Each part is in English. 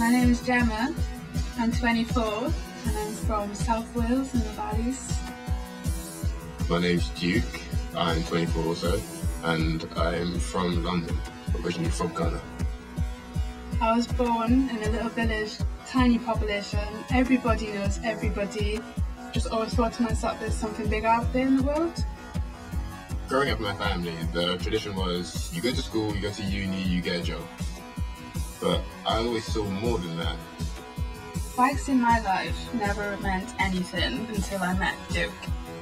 My name is Jemma. I'm 24 and I'm from South Wales in the valleys. My name's Duke. I'm 24 also, and I'm from London, originally from Ghana. I was born in a little village, tiny population. Everybody knows everybody. Just always thought to myself, there's something big out there in the world. Growing up in my family, the tradition was you go to school, you go to uni, you get a job. But I always saw more than that. Bikes in my life never meant anything until I met Duke.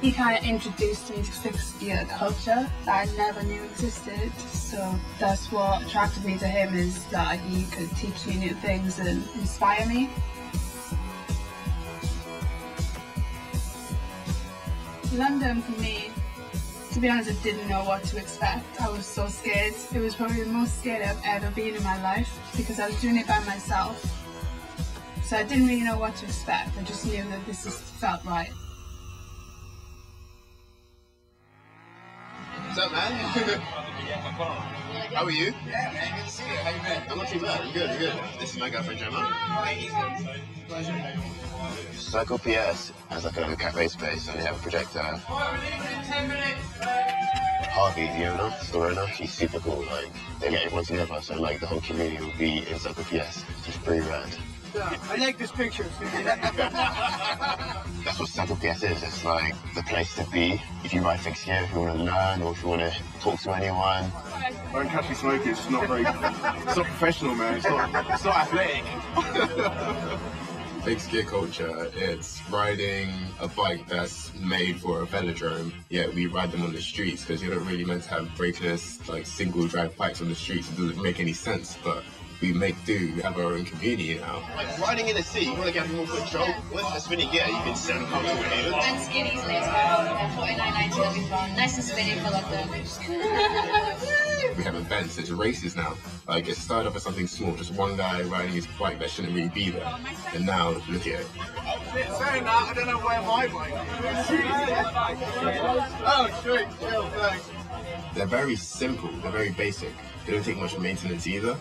He kind of introduced me to fixie culture that I never knew existed. So that's what attracted me to him, is that he could teach me new things and inspire me. London for me, to be honest, I didn't know what to expect. I was so scared. It was probably the most scared I've ever been in my life because I was doing it by myself. So I didn't really know what to expect. I just knew that this just felt right. What's up, man? How are you? Yeah, man, good to see you. How you been? I'm not too bad. I'm good, I'm good. This is my girlfriend, Jemma. Pleasure. Cycle PS has like a cafe space and they have a projector. Harvey, the owner, store owner, she's super cool. Like, they get everyone together, so like the whole community will be in Cycle PS. It's just pretty rad. Yeah, I like this picture. That's what Cycle PS is. It's like the place to be if you ride fixie, if you want to learn or if you want to talk to anyone. Don't catch me smoking. It's not very. It's not professional, man. It's not athletic. Fixie culture, it's riding a bike that's made for a velodrome, yet we ride them on the streets because you're not really meant to have brakeless, like single drive bikes on the streets. It doesn't make any sense, but we make do. We have our own community now. Like riding in the city, you want to get more control. With a spinning gear, you can sit comfortable with it. And skinnies as well. $49.90 nice and spinning for London. We have events, there's races now. Like, it started off as something small, just one guy riding his bike that shouldn't really be there. And now, look at it. Saying that, I don't know where my bike is. Oh, sweet. Chill, thanks. They're very simple, they're very basic. They don't take much maintenance either.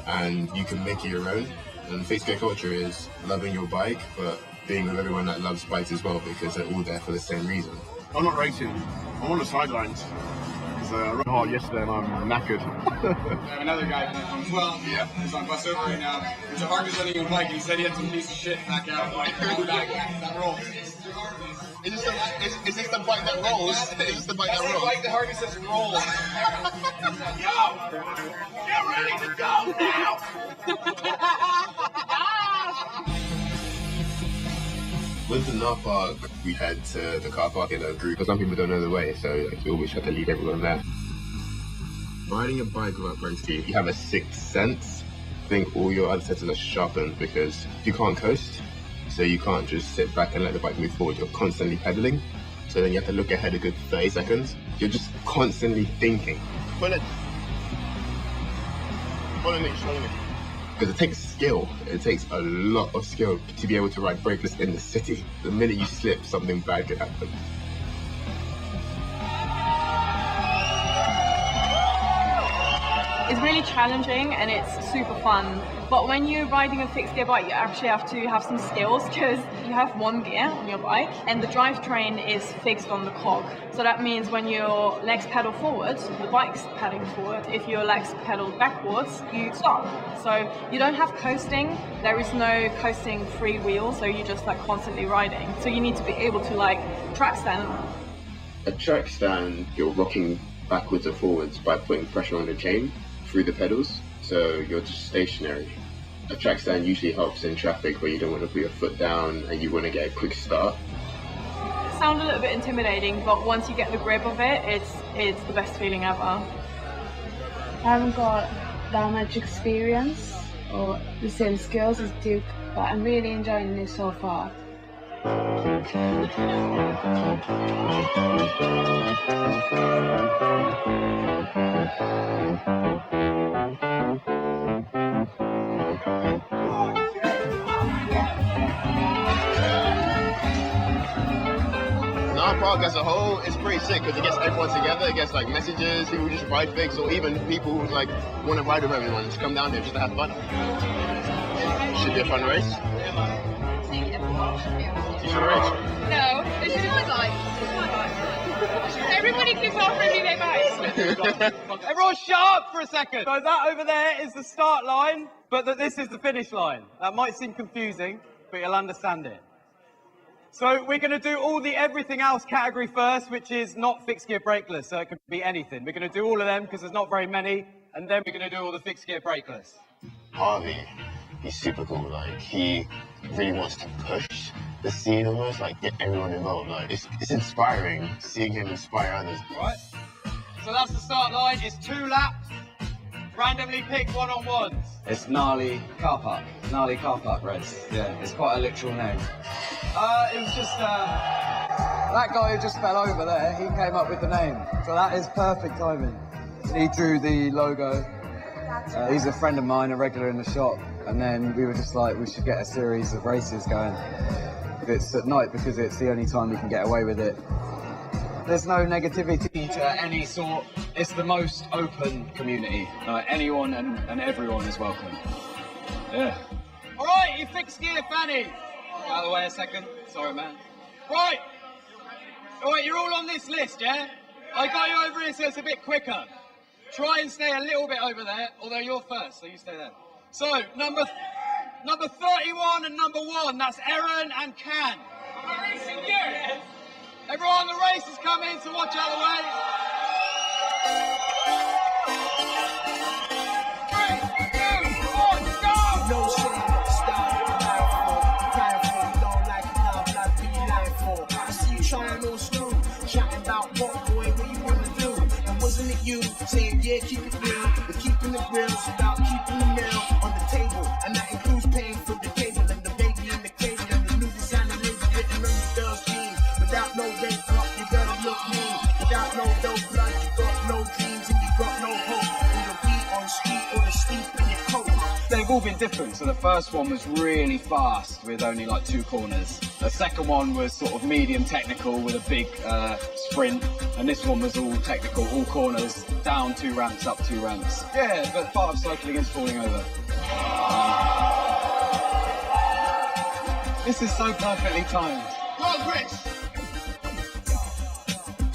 And you can make it your own. And fixie culture is loving your bike, but being with everyone that loves bikes as well, because they're all there for the same reason. I'm not racing. I'm on the sidelines. I ran hard yesterday and I'm knackered. I have another guy from 12. Yeah. He's on bus over right now. There's a hard letting him bike, and he said he had some piece of shit back out. Like, that rolls. Is this the bike that rolls? Is this the bike that rolls? Like the Harvey says rolls. Yo! Get ready to go now! With the car park, we head to the car park in a group, because some people don't know the way, so we always have to lead everyone there. Riding a bike without brakes, you have a sixth sense. I think all your other senses are sharpened because you can't coast, so you can't just sit back and let the bike move forward. You're constantly pedaling, so then you have to look ahead a good 30 seconds. You're just constantly thinking. Follow me. Because it takes skill. It takes a lot of skill to be able to ride brakeless in the city. The minute you slip, something bad could happen. It's really challenging and it's super fun. But when you're riding a fixed gear bike, you actually have to have some skills because you have one gear on your bike and the drivetrain is fixed on the cog. So that means when your legs pedal forwards, the bike's pedaling forward. If your legs pedal backwards, you stop. So you don't have coasting. There is no coasting free wheel, so you're just like constantly riding. So you need to be able to like track stand. A track stand, you're rocking backwards or forwards by putting pressure on the chain through the pedals, so you're just stationary. A track stand usually helps in traffic where you don't want to put your foot down and you want to get a quick start. It sounds a little bit intimidating, but once you get the grip of it, it's the best feeling ever. I haven't got that much experience or the same skills as Duke, but I'm really enjoying this so far. Our park as a whole is pretty sick because it gets everyone together. It gets like messages, people who just ride fix, or even people who like want to ride with everyone. Just come down here just to have fun. Should be a fun race. Do you should race? No, this is my bike. Everybody keeps offering me their bikes. Everyone shut up for a second. So that over there is the start line, but this is the finish line. That might seem confusing, but you'll understand it. So we're going to do all the everything else category first, which is not fixed gear brakeless, so it could be anything. We're going to do all of them because there's not very many, and then we're going to do all the fixed gear brakeless. Harvey, he's super cool. Like, he really wants to push the scene almost, like get everyone involved. Like, it's inspiring seeing him inspire others. Right. So that's the start line. It's 2 laps, randomly picked one-on-ones. It's gnarly car park race. Yeah, it's quite a literal name. It was just that guy who just fell over there. He came up with the name, so that is perfect timing. He drew the logo. He's a friend of mine, a regular in the shop, and then we were just like, we should get a series of races going. It's at night because it's the only time we can get away with it. There's no negativity to any sort. It's the most open community. Anyone and everyone is welcome. Yeah. All right, you fixed gear, Fanny. Out of the way a second. Sorry, man. Right. All right, you're all on this list, yeah? I got you over here so it's a bit quicker. Try and stay a little bit over there, although you're first, so you stay there. So, number 31 and number 1, that's Erin and Can. Everyone, the race is coming, so watch out of the way. 3, 2, 1, go! No shit, stop, don't like it, not be lying for. I see you trying on screw, chatting about what, boy, what you wanna do. And wasn't it you saying, yeah, keep it real, but keeping it real is about keeping the meal on the table, and that includes paying for the cable and the baby in the cable and the new designer label written on your girl's jeans. Without no red drop, you gotta look mean. Without no dope blood, you got no dreams and you got no hope. And you'll be on the street or the sleep in your coat. They've all been different. So the first one was really fast with only like 2 corners. The second one was sort of medium technical with a big sprint. And this one was all technical, all corners, down 2 ramps, up 2 ramps. Yeah, but part of cycling is falling over. This is so perfectly timed. Go on, Chris!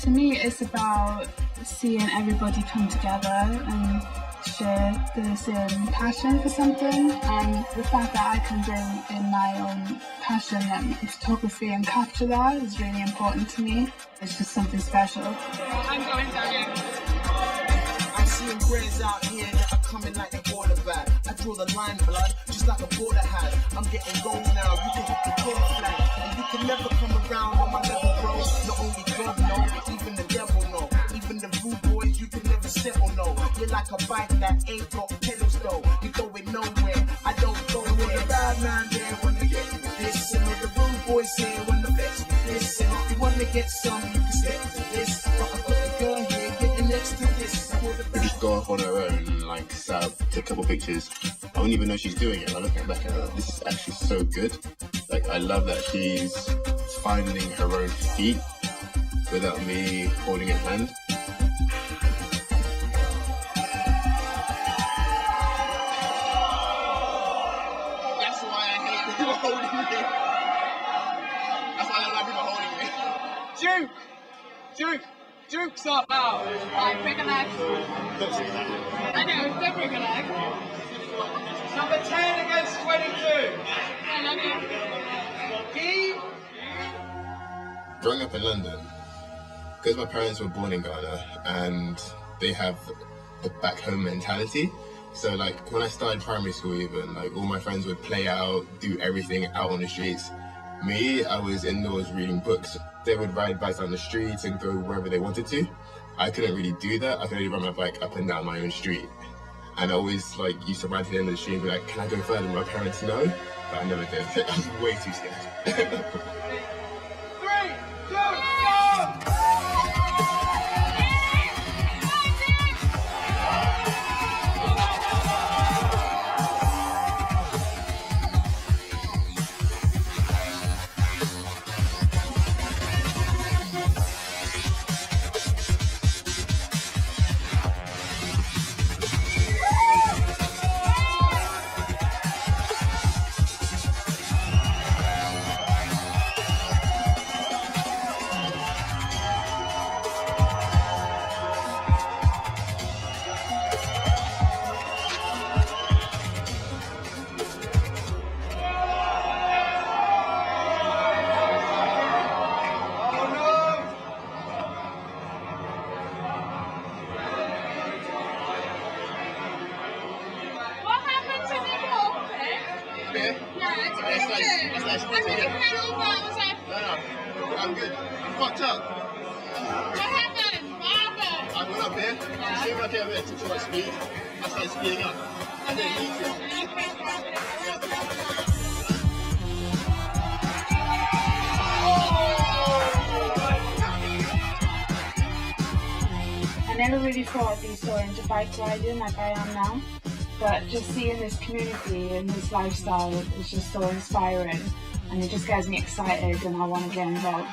To me, it's about seeing everybody come together and share the same passion for something, and the fact that I can bring in my own passion and photography and capture that is really important to me. It's just something special. I'm going down here. I'm seeing brands out here that are coming like a border bag. I draw the line, blood, just like a border hat. I'm getting gold now, you can hit the border flag. And you can never come around on my level, bro. Not only God know, even the devil know. Even the rude boys, you can never settle, no. You're like a bike that ain't got pedals, though. You're going nowhere, I don't go where. The bad man there wanna get this, and all the rude boys here wanna flex this. And if you wanna get some, you can step to this. But I got the girl here getting next to this. We just go off on her own and like set up, take a couple pictures. I wouldn't even know she's doing it. I look back at her, this is actually so good. Like, I love that she's finding her own feet without me holding her hand. That's why I hate people holding me. That's why I don't like people holding me. Duke's up now. Right, break a leg. Don't say that. I know, don't break a leg. Number 10 against 22. I love you. Key. Growing up in London, because my parents were born in Ghana and they have the back home mentality. So like when I started primary school even, like all my friends would play out, do everything out on the streets. Me, I was indoors reading books. They would ride bikes down the streets and go wherever they wanted to. I couldn't really do that. I could only ride my bike up and down my own street. And I always like used to ride to the end of the street and be like, can I go further? And my parents know, but I never did. I was way too scared. 3, 2, 1. okay? Yeah, it's That's pretty nice. good. That's nice. I'm really Yeah. proud of that. I was like, No, I'm good. I'm fucked up. what happened? What happened? I went up here. Yeah. See when I came up here to try speed. I started speeding up. And then he did. I never really thought I'd be so into bike riding like I am now, but just seeing this community and this lifestyle is just so inspiring, and it just gets me excited and I want to get involved.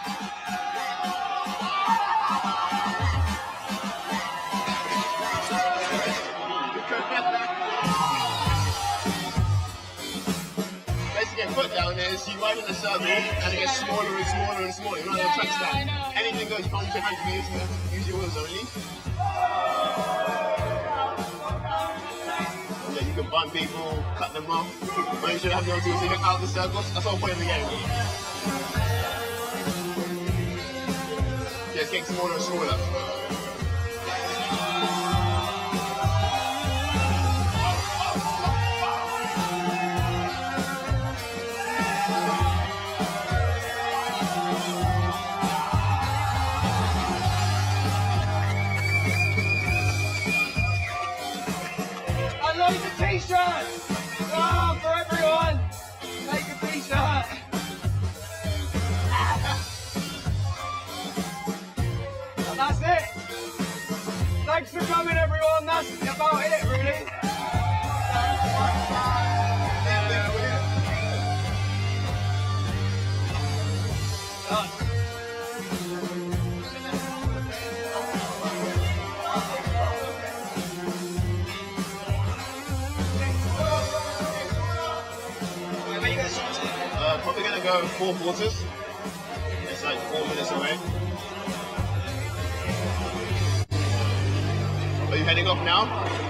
Basically, get foot down there, so you ride in the circle, and it gets smaller and smaller and smaller. You know, the track I know. style. Anything goes from 200 meters, use your wheels only. Yeah, you can bump people, cut them off. Make sure you have no tools to get out the circles. That's the whole point of the game. Yeah, it's getting smaller and smaller. Loads of t-shirts! Oh, for everyone! Make a t-shirt! And that's it! Thanks for coming, everyone. That's about it, really. Done. Probably gonna go 4 quarters. It's like 4 minutes away. Are you heading off now?